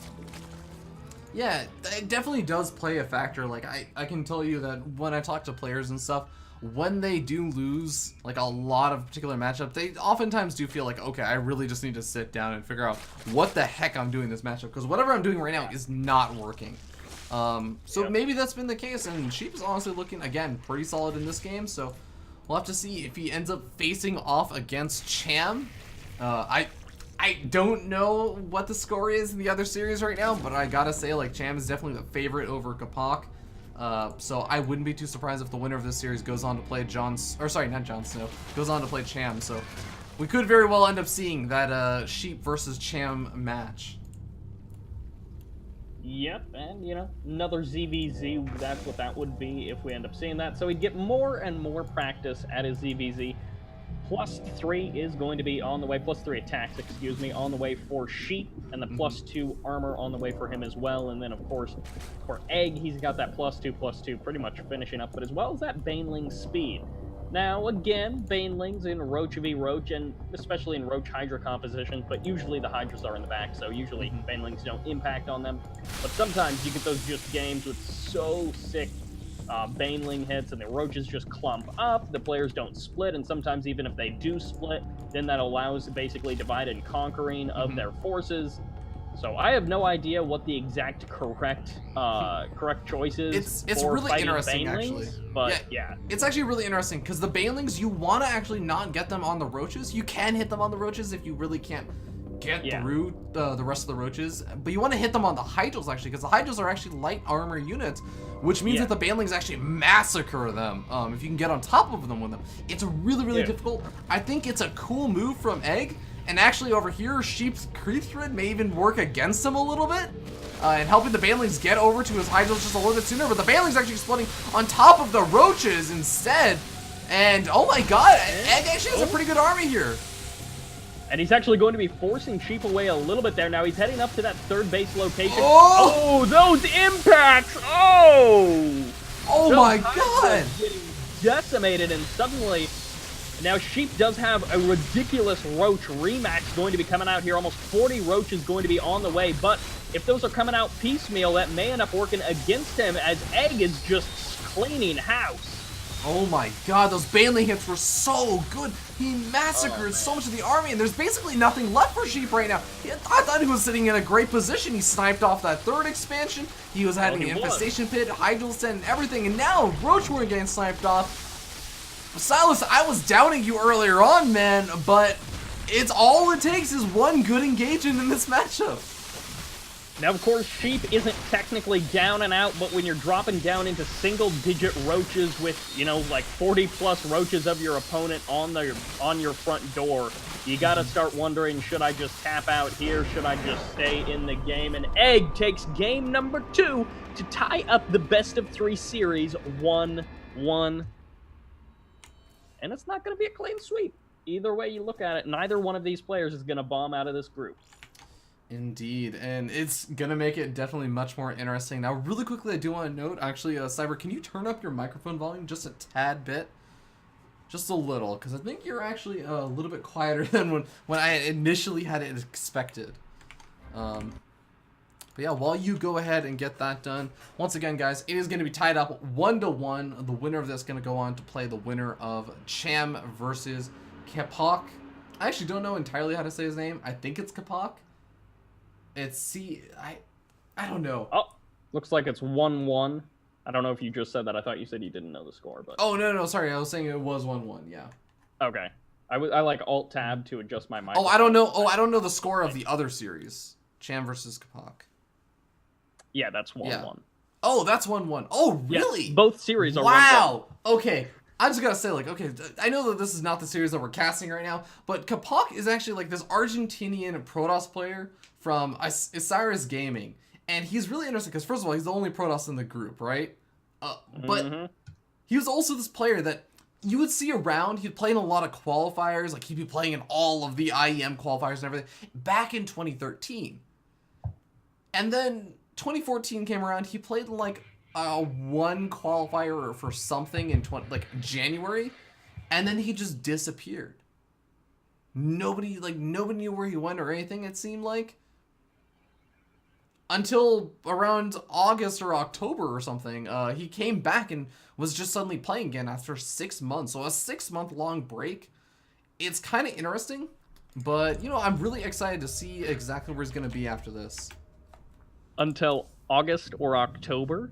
Yeah, it definitely does play a factor. Like, I can tell you that when I talk to players and stuff, when they do lose, like, a lot of particular matchups, they oftentimes do feel like, okay, I really just need to sit down and figure out what the heck I'm doing this matchup, because whatever I'm doing right now is not working. So maybe that's been the case, and Sheep is honestly looking, again, pretty solid in this game, so we'll have to see if he ends up facing off against Cham. I don't know what the score is in the other series right now, but I gotta say, like, Cham is definitely the favorite over Kapak. So I wouldn't be too surprised if the winner of this series goes on to play not Jon Snow, goes on to play Cham. So we could very well end up seeing that Sheep versus Cham match. Yep, and, you know, another ZVZ, that's what that would be if we end up seeing that. So he'd get more and more practice at his ZVZ. +3 is going to be on the way, +3 attacks, excuse me, on the way for Sheep, and the +2 armor on the way for him as well. And then, of course, for Egg, he's got that +2 pretty much finishing up, but as well as that Baneling speed. Now, again, Banelings in Roach v. Roach, and especially in Roach Hydra composition, but usually the Hydras are in the back, so usually Banelings don't impact on them. But sometimes you get those just games with so sick Baneling hits, and the Roaches just clump up, the players don't split, and sometimes even if they do split, then that allows basically divide and conquering of their forces. So I have no idea what the exact correct choice is. It's for really Banelings, interesting, actually. But yeah, it's actually really interesting because the Banelings, you want to actually not get them on the Roaches. You can hit them on the Roaches if you really can't get through the rest of the roaches, but you want to hit them on the hydras actually, because the hydras are actually light armor units, which means that the banelings actually massacre them if you can get on top of them with them. It's really difficult. I think it's a cool move from Egg, and actually over here, Sheep's creep thread may even work against him a little bit, and helping the banelings get over to his hydras just a little bit sooner, but the banelings actually exploding on top of the roaches instead, and oh my god, Egg actually has a pretty good army here. And he's actually going to be forcing Sheep away a little bit there. Now he's heading up to that third base location. Oh, those impacts! Oh my god! Getting decimated, and suddenly, now Sheep does have a ridiculous roach rematch going to be coming out here. Almost 40 roaches going to be on the way, but if those are coming out piecemeal, that may end up working against him as Egg is just cleaning house. Oh my god, those baneling hits were so good. He massacred so much of the army, and there's basically nothing left for Sheep right now. I thought he was sitting in a great position. He sniped off that third expansion. He was having an infestation pit, Hydrolsen, and everything, and now Roach weren't getting sniped off. Silas, I was doubting you earlier on, man, but it's all it takes is one good engagement in this matchup. Now, of course, Sheep isn't technically down and out, but when you're dropping down into single-digit roaches with, you know, like 40-plus roaches of your opponent on your front door, you gotta start wondering, should I just tap out here? Should I just stay in the game? And Egg takes game number 2 to tie up the best-of-3 series 1-1. And it's not gonna be a clean sweep. Either way you look at it, neither one of these players is gonna bomb out of this group. Indeed, and it's gonna make it definitely much more interesting. Now, really quickly, I do want to note, actually, Cyber, can you turn up your microphone volume just a tad bit? Just a little, because I think you're actually a little bit quieter than when I initially had it expected. But yeah, while you go ahead and get that done, once again, guys, it is going to be tied up 1-1. The winner of this is going to go on to play the winner of Cham versus Kapak. I actually don't know entirely how to say his name. I think it's Kapak. It's I don't know. Oh, looks like it's 1-1. I don't know if you just said that. I thought you said you didn't know the score, but... Oh, no, sorry. I was saying it was 1-1, yeah. Okay. I like Alt-Tab to adjust my mic. Oh, I don't know the score of the other series. Cham versus Kapak. Yeah, that's 1-1. Yeah. Oh, that's 1-1. Oh, really? Yes, both series are 1-1. Wow. Okay. I just gotta say, like, okay, I know that this is not the series that we're casting right now, but Kapak is actually, like, this Argentinian Protoss player from Osiris Gaming. And he's really interesting because, first of all, he's the only Protoss in the group, right? But he was also this player that you would see around. He'd play in a lot of qualifiers. Like, he'd be playing in all of the IEM qualifiers and everything back in 2013. And then 2014 came around. He played in, like, one qualifier for something in January. And then he just disappeared. Nobody knew where he went or anything, it seemed like. Until around August or October or something, he came back and was just suddenly playing again after 6 months. So a 6-month-long break. It's kind of interesting, but, you know, I'm really excited to see exactly where he's going to be after this. Until August or October?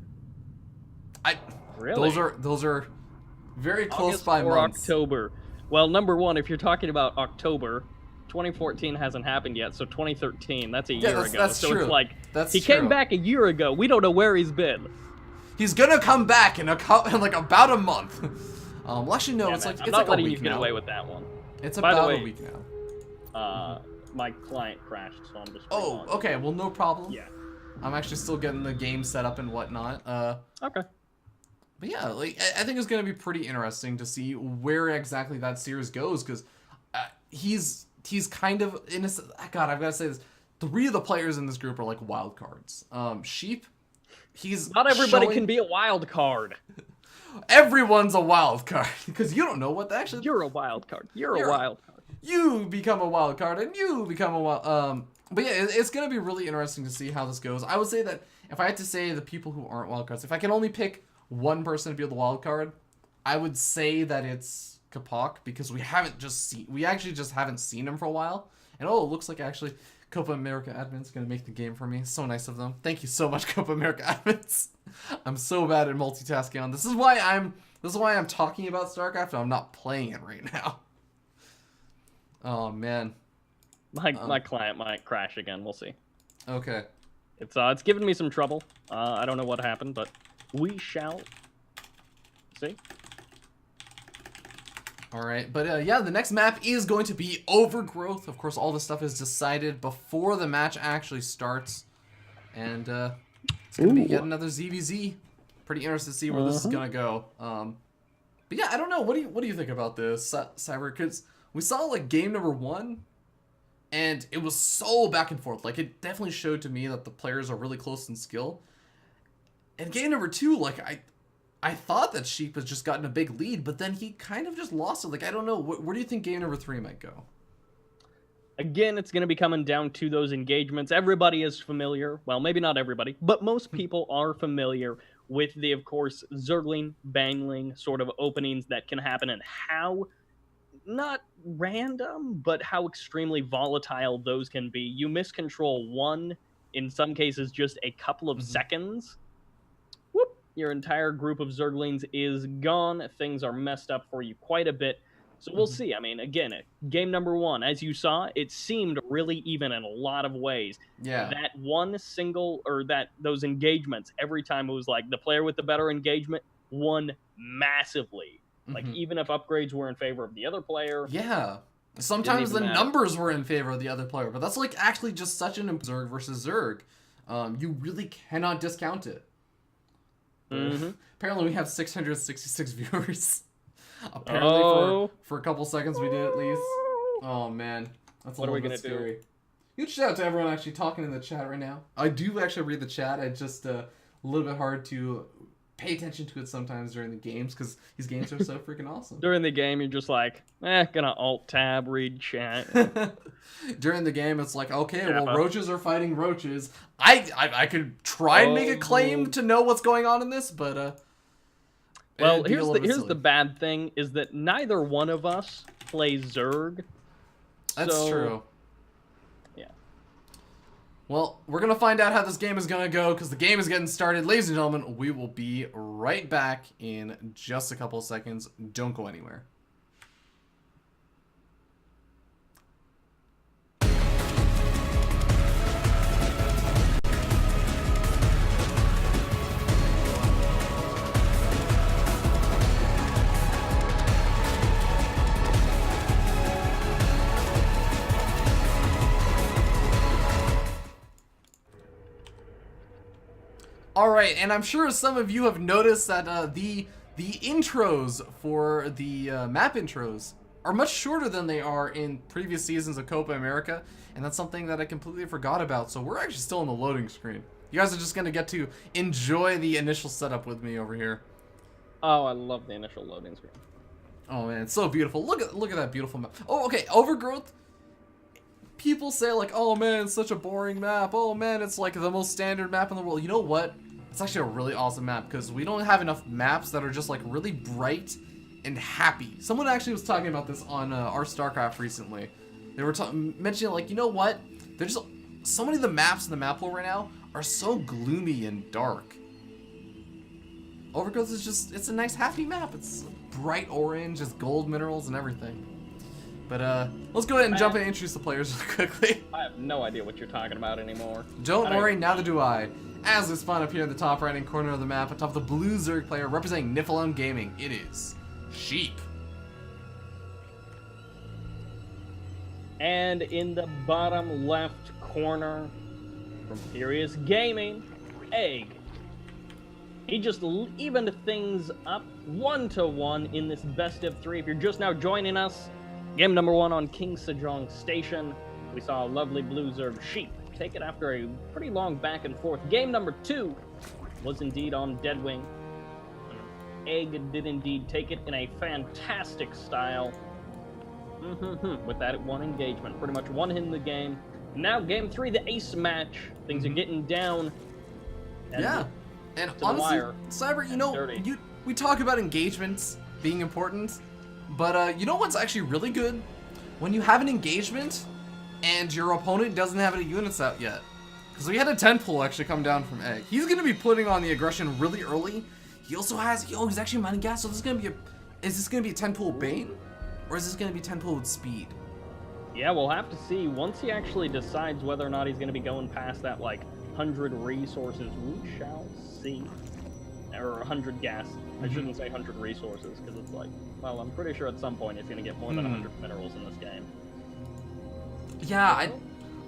Really? Those are very close August by or months. October. Well, number one, if you're talking about October, 2014 hasn't happened yet, so 2013, that's a year ago. That's so true. It's like, that's he true. came back a year ago. We don't know where he's been. He's gonna come back in like about a month. Well, actually, no, Yeah, it's man, like I'm it's not like a letting week you get now. away with that one. It's By the about way, a week now. My client crashed, so I'm just. Oh, okay. Well, no problem. Yeah. I'm actually still getting the game set up and whatnot. Okay. But yeah, like I think it's gonna be pretty interesting to see where exactly that series goes, because he's kind of in a... God, I've got to say this. 3 of the players in this group are like wild cards. Sheep, he's not everybody can be a wild card. Everyone's a wild card because you don't know what actually. You're a wild card. You're a wild card. You become a wild card and you become a wild. But yeah, it's gonna be really interesting to see how this goes. I would say that if I had to say the people who aren't wild cards, if I can only pick one person to be the wild card, I would say that it's Kapak, because we actually just haven't seen him for a while. And oh, it looks like actually Copa America admin's gonna make the game for me. So nice of them. Thank you so much, Copa America admins. I'm so bad at multitasking on this. This is why I'm talking about StarCraft and I'm not playing it right now. Oh man. My client might crash again. We'll see. Okay. It's given me some trouble. I don't know what happened, but we shall see. All right, but yeah, the next map is going to be Overgrowth. Of course, all this stuff is decided before the match actually starts, and it's gonna be yet another ZVZ. Pretty interested to see where this is gonna go. But yeah, I don't know. What do you think about this, Cyber? Because we saw like game number 1, and it was so back and forth. Like it definitely showed to me that the players are really close in skill. And game number 2, like I thought that Sheep has just gotten a big lead, but then he kind of just lost it. Like, I don't know. Where do you think game number 3 might go? Again, it's going to be coming down to those engagements. Everybody is familiar. Well, maybe not everybody, but most people are familiar with the, of course, Zergling, Bangling sort of openings that can happen and how, not random, but how extremely volatile those can be. You miscontrol one, in some cases, just a couple of seconds. Whoop! Your entire group of Zerglings is gone. Things are messed up for you quite a bit. So we'll see. I mean, again, game number 1, as you saw, it seemed really even in a lot of ways. Yeah. That one single, or those engagements, every time it was like the player with the better engagement won massively. Like, even if upgrades were in favor of the other player. Yeah. Sometimes the numbers were in favor of the other player, but that's like actually just such an Zerg versus Zerg. You really cannot discount it. Apparently we have 666 viewers. Apparently for a couple seconds we did at least. Oh man, that's a little bit scary. Huge shout out to everyone actually talking in the chat right now. I do actually read the chat. I just a little bit hard to pay attention to it sometimes during the games because these games are so freaking awesome. During the game, you're just like, gonna alt-tab, read chat. During the game, it's like, okay, well, roaches are fighting roaches. I could try and make a claim to know what's going on in this, but well, here's the bad thing is that neither one of us plays Zerg. That's true. Yeah. Well, we're going to find out how this game is going to go because the game is getting started. Ladies and gentlemen, we will be right back in just a couple of seconds. Don't go anywhere. Alright, and I'm sure some of you have noticed that the intros for the map intros are much shorter than they are in previous seasons of Copa America, and that's something that I completely forgot about, so we're actually still on the loading screen. You guys are just going to get to enjoy the initial setup with me over here. Oh, I love the initial loading screen. Oh man, it's so beautiful. Look at that beautiful map. Oh, okay, Overgrowth. People say like, oh man, it's such a boring map. Oh man, it's like the most standard map in the world. You know what? It's actually a really awesome map because we don't have enough maps that are just like really bright and happy. Someone actually was talking about this on our StarCraft recently. They were mentioning like, you know what? There's just so many of the maps in the map pool right now are so gloomy and dark. Overgrowth is just, it's a nice happy map. It's bright orange, it's gold minerals and everything. But let's go ahead and jump in and introduce the players really quickly. I have no idea what you're talking about anymore. Don't worry, neither do I. As we spawn up here in the top right-hand corner of the map, atop of the blue Zerg player representing Niflheim Gaming, it is Sheep. And in the bottom left corner, from Furious Gaming, Egg. He just evened things up 1-1 in this best of 3. If you're just now joining us, game number 1 on King Sejong Station, we saw a lovely blue Zerg Sheep take it after a pretty long back and forth. Game number 2 was indeed on Deadwing. Egg did indeed take it in a fantastic style. With that one engagement, pretty much one hit in the game. Now game 3, the ace match. Things are getting down. Yeah, and honestly, Cyber, you know, we talk about engagements being important, but you know what's actually really good? When you have an engagement and your opponent doesn't have any units out yet. Because we had a 10 pull actually come down from Egg. He's going to be putting on the aggression really early. He also has, he's actually mining gas, so this is going to be a 10 pull Bane? Or is this going to be 10 pull with speed? Yeah, we'll have to see. Once he actually decides whether or not he's going to be going past that, like, 100 resources, we shall see. Or 100 gas. I shouldn't say 100 resources, because it's like, well, I'm pretty sure at some point he's going to get more than 100 minerals in this game. Yeah,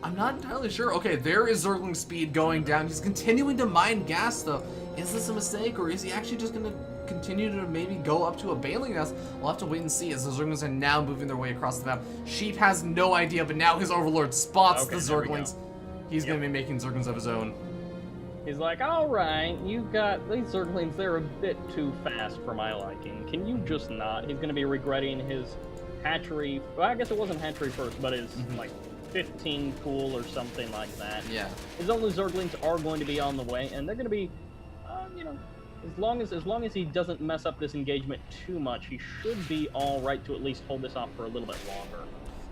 I'm not entirely sure. Okay, there is Zergling's speed going down. He's continuing to mine gas, though. Is this a mistake, or is he actually just going to continue to maybe go up to a Baneling nest? We'll have to wait and see, as the Zerglings are now moving their way across the map. Sheep has no idea, but now his Overlord spots the Zerglings. He's going to be making Zerglings of his own. He's like, alright, you've got these Zerglings, they're a bit too fast for my liking. Can you just not? He's going to be regretting his hatchery. Well, I guess it wasn't hatchery first, but his, like, 15 pool or something like that. Yeah. His only Zerglings are going to be on the way, and they're going to be, you know, as long as he doesn't mess up this engagement too much, he should be all right to at least hold this off for a little bit longer.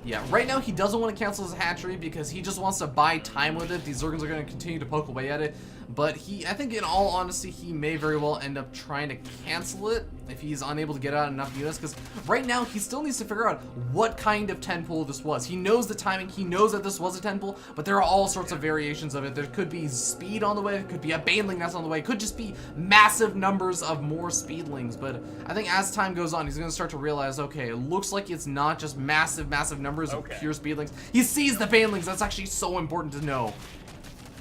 Yeah, right now he doesn't want to cancel his hatchery because he just wants to buy time with it. These Zerglings are going to continue to poke away at it. But I think in all honesty, he may very well end up trying to cancel it if he's unable to get out enough units. Because right now, he still needs to figure out what kind of 10 pool this was. He knows the timing, he knows that this was a 10 pool, but there are all sorts of variations of it. There could be speed on the way, it could be a Baneling that's on the way, it could just be massive numbers of more speedlings. But I think as time goes on, he's going to start to realize, okay, it looks like it's not just massive numbers of pure speedlings. He sees the Banelings, that's actually so important to know.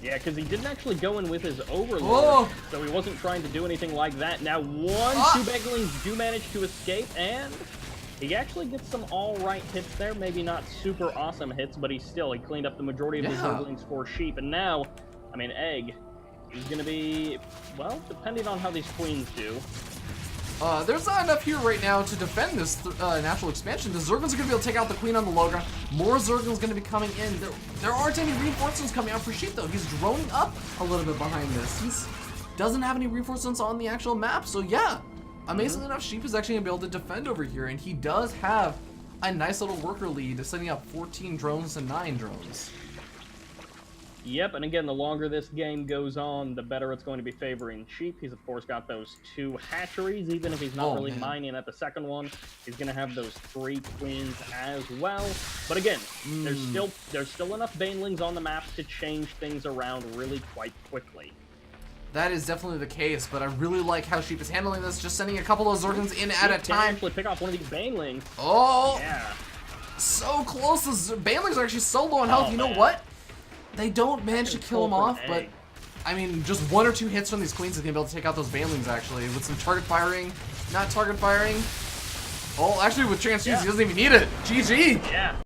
Yeah, because he didn't actually go in with his Overlord, so he wasn't trying to do anything like that. Now, two Banelings do manage to escape, and he actually gets some all-right hits there. Maybe not super awesome hits, but he cleaned up the majority of his Zerglings for Sheep. And now, I mean, Egg, he's going to be, well, depending on how these Queens do. There's not enough here right now to defend this natural expansion. The Zerglings are going to be able to take out the Queen on the low ground. More Zerglings going to be coming in. There aren't any reinforcements coming out for Sheep, though. He's droning up a little bit behind this. He doesn't have any reinforcements on the actual map. So, yeah, amazingly enough, Sheep is actually going to be able to defend over here. And he does have a nice little worker lead, setting up 14 drones and 9 drones. Yep, and again, the longer this game goes on, the better it's going to be favoring Sheep. He's, of course, got those 2 hatcheries. Even if he's not really mining at the second one, he's going to have those 3 Queens as well. But again, there's still enough Banelings on the map to change things around really quite quickly. That is definitely the case, but I really like how Sheep is handling this, just sending a couple of Zerglings in at a time. Actually pick off one of these Banelings. Oh! Yeah. So close. The Banelings are actually so low on health. You know what? They don't manage to kill him off, but I mean, just 1 or 2 hits from these Queens is going to be able to take out those Banelings, actually, with some target firing, not target firing. Oh, actually, with Transfuse, he doesn't even need it. GG! Yeah.